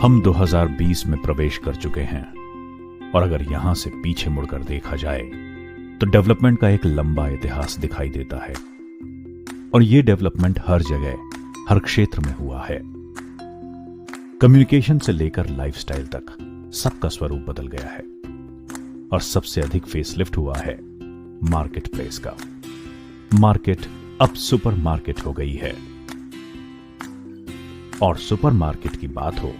हम 2020 में प्रवेश कर चुके हैं और अगर यहां से पीछे मुड़कर देखा जाए तो डेवलपमेंट का एक लंबा इतिहास दिखाई देता है और यह डेवलपमेंट हर जगह, हर क्षेत्र में हुआ है। कम्युनिकेशन से लेकर लाइफस्टाइल तक सबका स्वरूप बदल गया है और सबसे अधिक फेसलिफ्ट हुआ है मार्केट प्लेस का। मार्केट अब सुपर मार्केट हो गई है और सुपर मार्केट की बात हो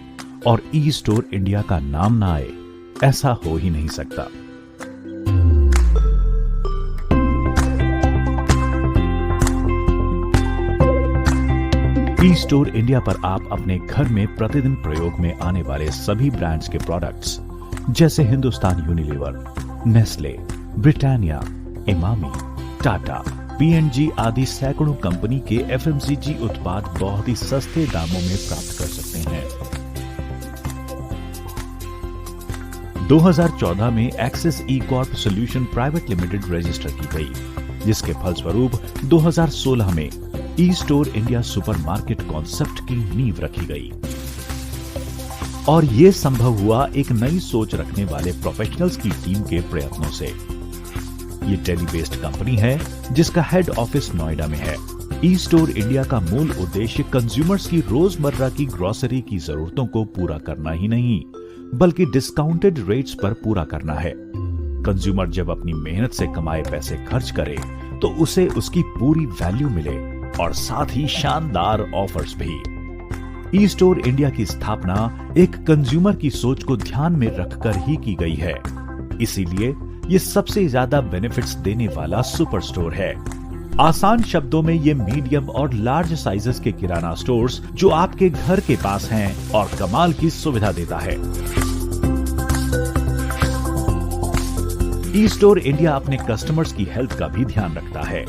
और ई स्टोर इंडिया का नाम ना आए, ऐसा हो ही नहीं सकता। ई स्टोर इंडिया पर आप अपने घर में प्रतिदिन प्रयोग में आने वाले सभी ब्रांड्स के प्रोडक्ट्स जैसे Hindustan Unilever, Nestle, Britannia, Emami, Tata, P&G आदि सैकड़ों कंपनी के FMCG उत्पाद बहुत ही सस्ते दामों में प्राप्त कर सकते हैं। 2014 में access e corp solution private limited register की गई, जिसके फलस्वरूप 2016 में e store India super market concept की नींव रखी गई और यह संभव हुआ एक नई सोच रखने वाले प्रोफेशनल्स की टीम के प्रयत्नों से। ये टेली बेस्ड कंपनी है जिसका हेड ऑफिस नोएडा में है। ई स्टोर इंडिया का मूल उद्देश्य कंज्यूमर्स की रोजमर्रा की ग्रोसरी की जरूरतों को पूरा करना ही नहीं, बल्कि डिस्काउंटेड रेट्स पर पूरा करना है। कंज्यूमर जब अपनी मेहनत से कमाए पैसे खर्च करे तो उसे उसकी पूरी वैल्यू मिले और साथ ही शानदार ऑफर्स भी। ई स्टोर इंडिया की स्थापना एक कंज्यूमर की सोच को ध्यान में रखकर ही की गई है, इसीलिए ये सबसे ज्यादा बेनिफिट्स देने वाला सुपर स्टोर है। आसान शब्दों में ये मीडियम और लार्ज साइजेस के किराना स्टोर्स जो आपके घर के पास हैं और कमाल की सुविधा देता है। ई स्टोर इंडिया अपने कस्टमर्स की हेल्थ का भी ध्यान रखता है,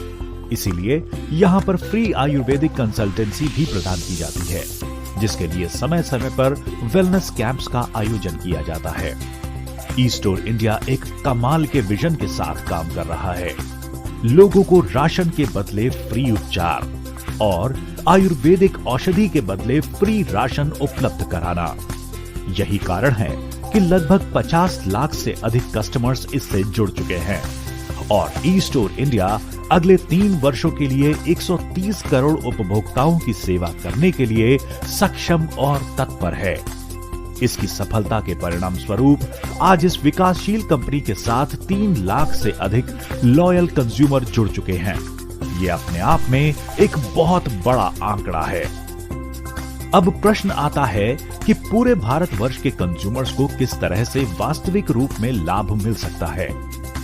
इसीलिए यहाँ पर फ्री आयुर्वेदिक कंसल्टेंसी भी प्रदान की जाती है, जिसके लिए समय समय पर वेलनेस कैंप्स का आयोजन किया जाता है। ई स्टोर इंडिया एक कमाल के विजन के साथ काम कर रहा है, लोगों को राशन के बदले फ्री उपचार और आयुर्वेदिक औषधि के बदले फ्री राशन उपलब्ध कराना। यही कारण है कि लगभग 50 लाख से अधिक कस्टमर्स इससे जुड़ चुके हैं और ई स्टोर इंडिया अगले 3 वर्षों के लिए 130 करोड़ उपभोक्ताओं की सेवा करने के लिए सक्षम और तत्पर है। इसकी सफलता के परिणाम स्वरूप आज इस विकासशील कंपनी के साथ 3 लाख से अधिक लॉयल कंज्यूमर जुड़ चुके हैं। ये अपने आप में एक बहुत बड़ा आंकड़ा है। अब प्रश्न आता है कि पूरे भारतवर्ष के कंज्यूमर्स को किस तरह से वास्तविक रूप में लाभ मिल सकता है,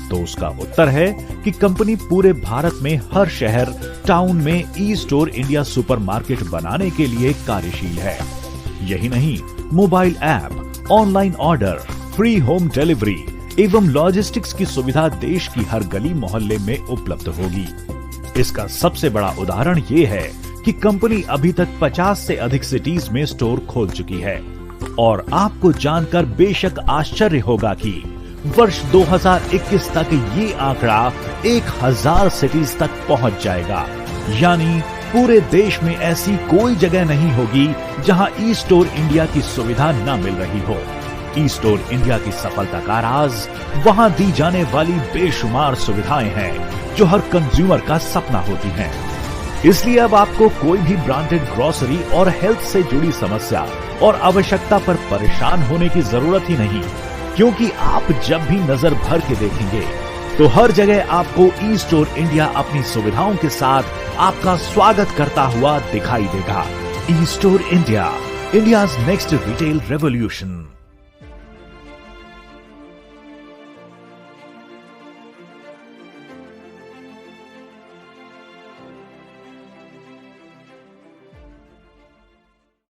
तो उसका उत्तर है कि कंपनी पूरे भारत में हर शहर, टाउन में ई स्टोर इंडिया सुपरमार्केट बनाने के लिए कार्यशील है। यही नहीं, mobile app, online order, free home delivery एवं लॉजिस्टिक्स की सुविधा देश की हर गली मोहल्ले में उपलब्ध होगी। इसका सबसे बड़ा उदाहरण ये है कि कंपनी अभी तक 50 से अधिक सिटीज में स्टोर खोल चुकी है और आपको जानकर बेशक आश्चर्य होगा कि वर्ष 2021 तक ये आंकड़ा 1000 सिटीज तक पहुंच जाएगा। यानी पूरे देश में ऐसी कोई जगह नहीं होगी जहां ई स्टोर इंडिया की सुविधा न मिल रही हो। ई स्टोर इंडिया की सफलता का राज वहां दी जाने वाली बेशुमार सुविधाएं हैं जो हर कंज्यूमर का सपना होती हैं। इसलिए अब आपको कोई भी ब्रांडेड ग्रोसरी और हेल्थ से जुड़ी समस्या और आवश्यकता पर परेशान होने की जरूरत ही नहीं, क्योंकि आप जब भी नजर भर के देखेंगे तो हर जगह आपको ई स्टोर इंडिया अपनी सुविधाओं के साथ आपका स्वागत करता हुआ दिखाई देगा। ई store India, India's next retail revolution.